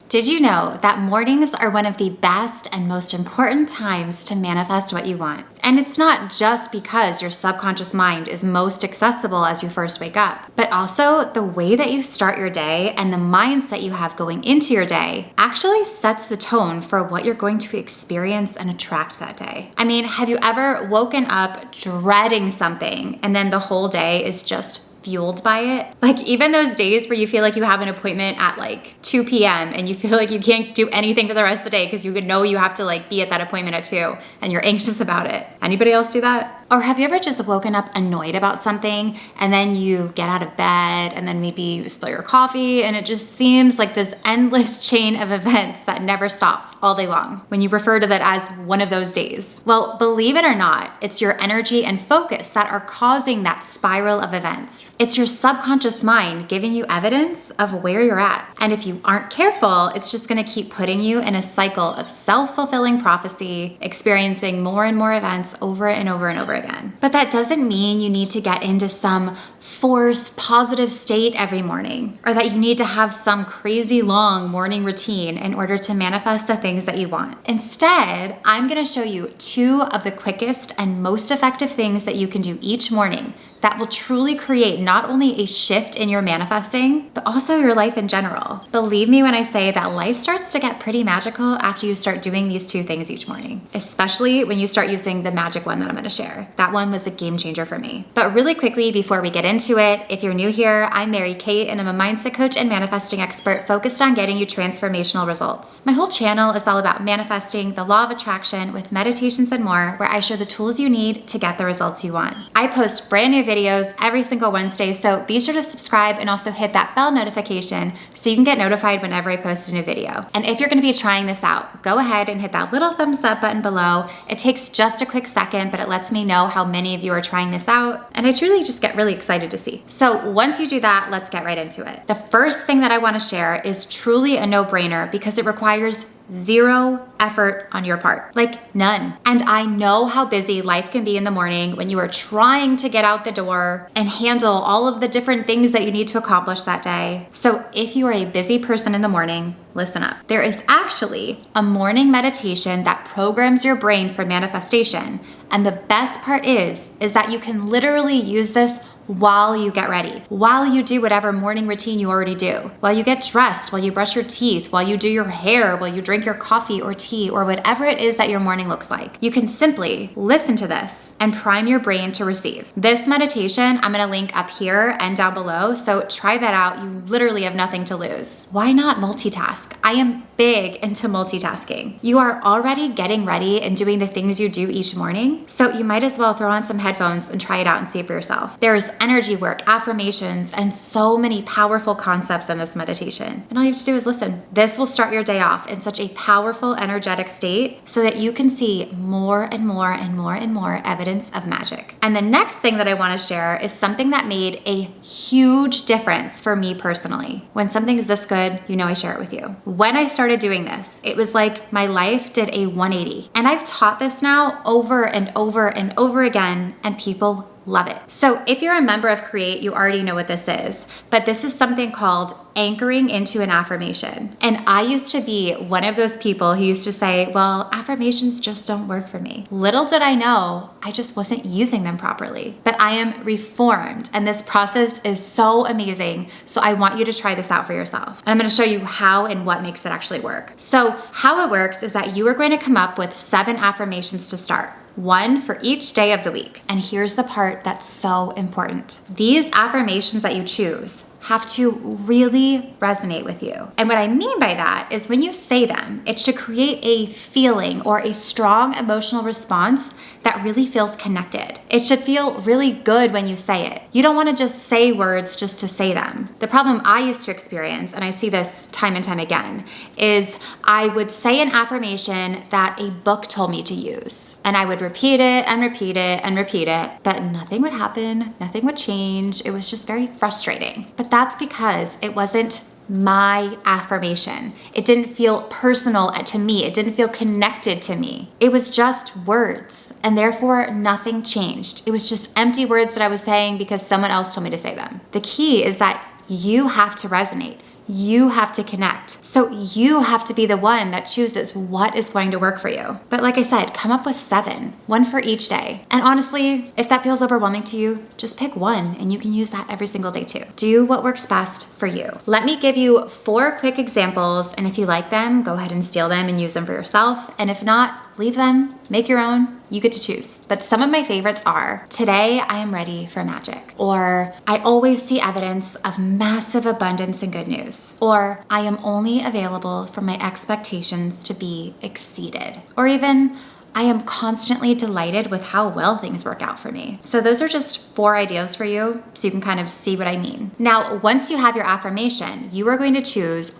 Did you know that mornings are one of the best and most important times to manifest what you want? And it's not just because your subconscious mind is most accessible as you first wake up, but also the way that you start your day and the mindset you have going into your day actually sets the tone for what you're going to experience and attract that day. I mean, have you ever woken up dreading something and then the whole day is just fueled by it? Like even those days where you feel like you have an appointment at like 2 p.m. and you feel like you can't do anything for the rest of the day because you know you have to like be at that appointment at 2 and you're anxious about it. Anybody else do that? Or have you ever just woken up annoyed about something and then you get out of bed and then maybe you spill your coffee and it just seems like this endless chain of events that never stops all day long when you refer to that as one of those days? Well, believe it or not, it's your energy and focus that are causing that spiral of events. It's your subconscious mind giving you evidence of where you're at. And if you aren't careful, it's just gonna keep putting you in a cycle of self-fulfilling prophecy, experiencing more and more events over and over and over again. But that doesn't mean you need to get into some forced positive state every morning, or that you need to have some crazy long morning routine in order to manifest the things that you want. Instead, I'm gonna show you 2 of the quickest and most effective things that you can do each morning that will truly create not only a shift in your manifesting, but also your life in general. Believe me when I say that life starts to get pretty magical after you start doing these 2 things each morning, especially when you start using the magic one that I'm gonna share. That one was a game changer for me. But really quickly, before we get into it, if you're new here, I'm Mary Kate and I'm a mindset coach and manifesting expert focused on getting you transformational results. My whole channel is all about manifesting, the law of attraction with meditations and more, where I share the tools you need to get the results you want. I post brand new videos every single Wednesday, so be sure to subscribe and also hit that bell notification so you can get notified whenever I post a new video. And if you're gonna be trying this out, go ahead and hit that little thumbs up button below. It takes just a quick second, but it lets me know how many of you are trying this out, and I truly just get really excited to see. So once you do that, let's get right into it. The first thing that I wanna share is truly a no-brainer because it requires 0 effort on your part, like none. And I know how busy life can be in the morning when you are trying to get out the door and handle all of the different things that you need to accomplish that day. So if you are a busy person in the morning, listen up. There is actually a morning meditation that programs your brain for manifestation. And the best part is that you can literally use this while you get ready, while you do whatever morning routine you already do, while you get dressed, while you brush your teeth, while you do your hair, while you drink your coffee or tea, or whatever it is that your morning looks like. You can simply listen to this and prime your brain to receive. This meditation, I'm gonna link up here and down below, so try that out. You literally have nothing to lose. Why not multitask? I am big into multitasking. You are already getting ready and doing the things you do each morning, so you might as well throw on some headphones and try it out and see it for yourself. There's energy work, affirmations, and so many powerful concepts in this meditation. And all you have to do is listen. This will start your day off in such a powerful, energetic state so that you can see more and more and more and more evidence of magic. And the next thing that I want to share is something that made a huge difference for me personally. When something is this good, you know I share it with you. When I started doing this, it was like my life did a 180. And I've taught this now over and over and over again, and people love it. So if you're a member of Create, you already know what this is, but this is something called anchoring into an affirmation. And I used to be one of those people who used to say, well, affirmations just don't work for me. Little did I know, I just wasn't using them properly. But I am reformed, and this process is so amazing. So I want you to try this out for yourself. And I'm gonna show you how and what makes it actually work. So how it works is that you are going to come up with 7 affirmations to start. 1 for each day of the week. And here's the part that's so important. These affirmations that you choose have to really resonate with you. And what I mean by that is when you say them, it should create a feeling or a strong emotional response that really feels connected. It should feel really good when you say it. You don't want to just say words just to say them. The problem I used to experience, and I see this time and time again, is I would say an affirmation that a book told me to use. And I would repeat it and repeat it and repeat it, but nothing would happen, nothing would change. It was just very frustrating. But that's because it wasn't my affirmation. It didn't feel personal to me. It didn't feel connected to me. It was just words, and therefore nothing changed. It was just empty words that I was saying because someone else told me to say them. The key is that you have to resonate. You have to connect. So you have to be the one that chooses what is going to work for you. But like I said, come up with 7, one for each day. And honestly, if that feels overwhelming to you, just pick one and you can use that every single day too. Do what works best for you. Let me give you 4 quick examples, and if you like them, go ahead and steal them and use them for yourself. And if not, leave them, make your own, you get to choose. But some of my favorites are, today I am ready for magic, or I always see evidence of massive abundance and good news, or I am only available for my expectations to be exceeded, or even I am constantly delighted with how well things work out for me. So those are just 4 ideas for you, so you can kind of see what I mean. Now, once you have your affirmation, you are going to choose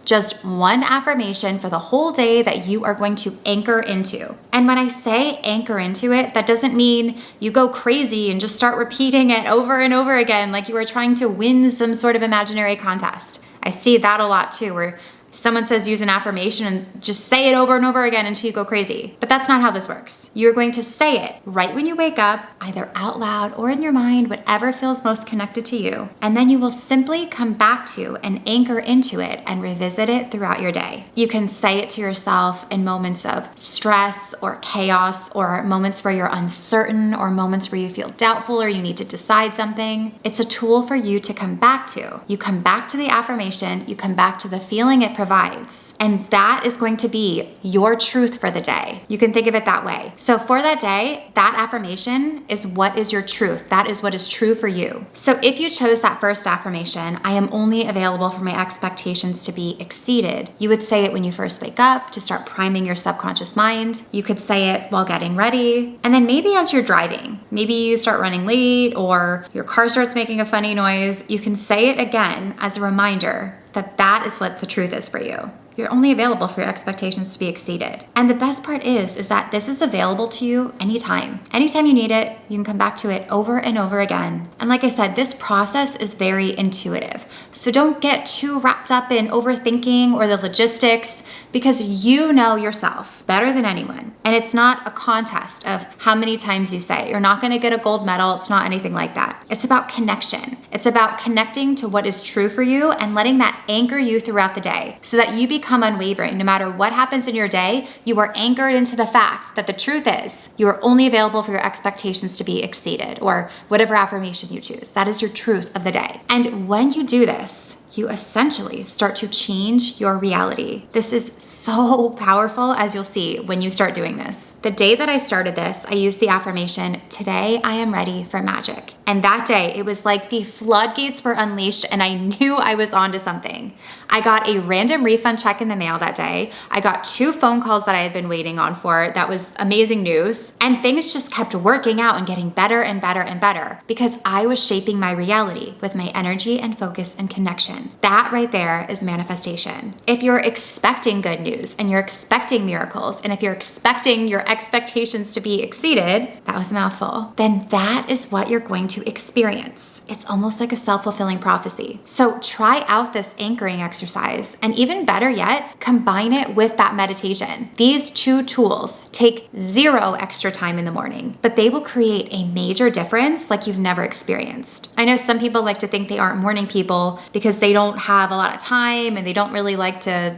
just one affirmation for the whole day that you are going to anchor into. And when I say anchor into it, that doesn't mean you go crazy and just start repeating it over and over again like you are trying to win some sort of imaginary contest. I see that a lot too, where someone says use an affirmation and just say it over and over again until you go crazy. But that's not how this works. You're going to say it right when you wake up, either out loud or in your mind, whatever feels most connected to you. And then you will simply come back to and anchor into it and revisit it throughout your day. You can say it to yourself in moments of stress or chaos, or moments where you're uncertain, or moments where you feel doubtful or you need to decide something. It's a tool for you to come back to. You come back to the affirmation, you come back to the feeling it provides. And that is going to be your truth for the day. You can think of it that way. So for that day, that affirmation is what is your truth. That is what is true for you. So if you chose that first affirmation, I am only available for my expectations to be exceeded, you would say it when you first wake up to start priming your subconscious mind. You could say it while getting ready. And then maybe as you're driving, maybe you start running late or your car starts making a funny noise, you can say it again as a reminder that is what the truth is for you. You're only available for your expectations to be exceeded. And the best part is that this is available to you anytime. Anytime you need it, you can come back to it over and over again. And like I said, this process is very intuitive. So don't get too wrapped up in overthinking or the logistics, because you know yourself better than anyone. And it's not a contest of how many times you say it. You're not gonna get a gold medal. It's not anything like that. It's about connection. It's about connecting to what is true for you and letting that anchor you throughout the day so that you become unwavering. No matter what happens in your day, you are anchored into the fact that the truth is you are only available for your expectations to be exceeded, or whatever affirmation you choose. That is your truth of the day. And when you do this, you essentially start to change your reality. This is so powerful, as you'll see when you start doing this. The day that I started this, I used the affirmation, today I am ready for magic. And that day, it was like the floodgates were unleashed and I knew I was onto something. I got a random refund check in the mail that day. I got 2 phone calls that I had been waiting on for. That was amazing news. And things just kept working out and getting better and better and better because I was shaping my reality with my energy and focus and connection. That right there is manifestation. If you're expecting good news and you're expecting miracles, and if you're expecting your expectations to be exceeded, that was a mouthful, then that is what you're going to experience. It's almost like a self-fulfilling prophecy. So try out this anchoring exercise, and even better yet, combine it with that meditation. These 2 tools take 0 extra time in the morning, but they will create a major difference like you've never experienced. I know some people like to think they aren't morning people because they don't have a lot of time and they don't really like to,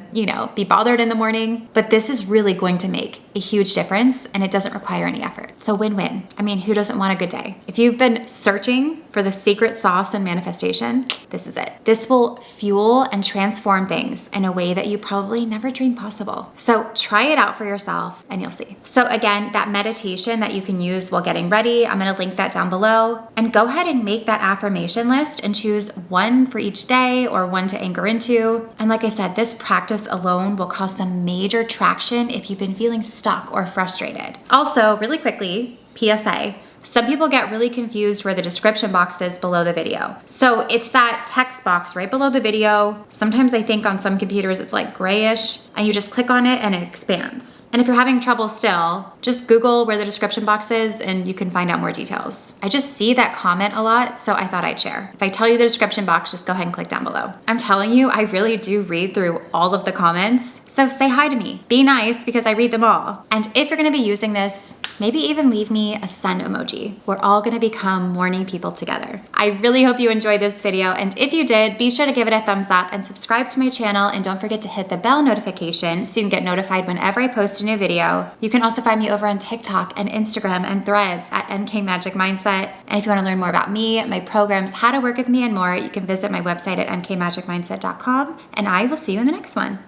be bothered in the morning, but this is really going to make a huge difference and it doesn't require any effort. So win-win. I mean, who doesn't want a good day? If you've been searching for the secret sauce in manifestation, this is it. This will fuel and transform things in a way that you probably never dreamed possible. So try it out for yourself and you'll see. So again, that meditation that you can use while getting ready, I'm gonna link that down below, and go ahead and make that affirmation list and choose one for each day or one to anchor into. And like I said, this practice alone will cause some major traction if you've been feeling stuck or frustrated. Also, really quickly, PSA, some people get really confused where the description box is below the video. So it's that text box right below the video. Sometimes I think on some computers it's like grayish, and you just click on it and it expands. And if you're having trouble still, just Google where the description box is and you can find out more details. I just see that comment a lot, so I thought I'd share. If I tell you the description box, just go ahead and click down below. I'm telling you, I really do read through all of the comments. So say hi to me. Be nice because I read them all. And if you're gonna be using this, maybe even leave me a sun emoji. emoji. We're all gonna become morning people together. I really hope you enjoyed this video, and if you did, be sure to give it a thumbs up and subscribe to my channel, and don't forget to hit the bell notification so you can get notified whenever I post a new video. You can also find me over on TikTok and Instagram and Threads at MK Magic Mindset. And if you wanna learn more about me, my programs, how to work with me, and more, you can visit my website at mkmagicmindset.com, and I will see you in the next one.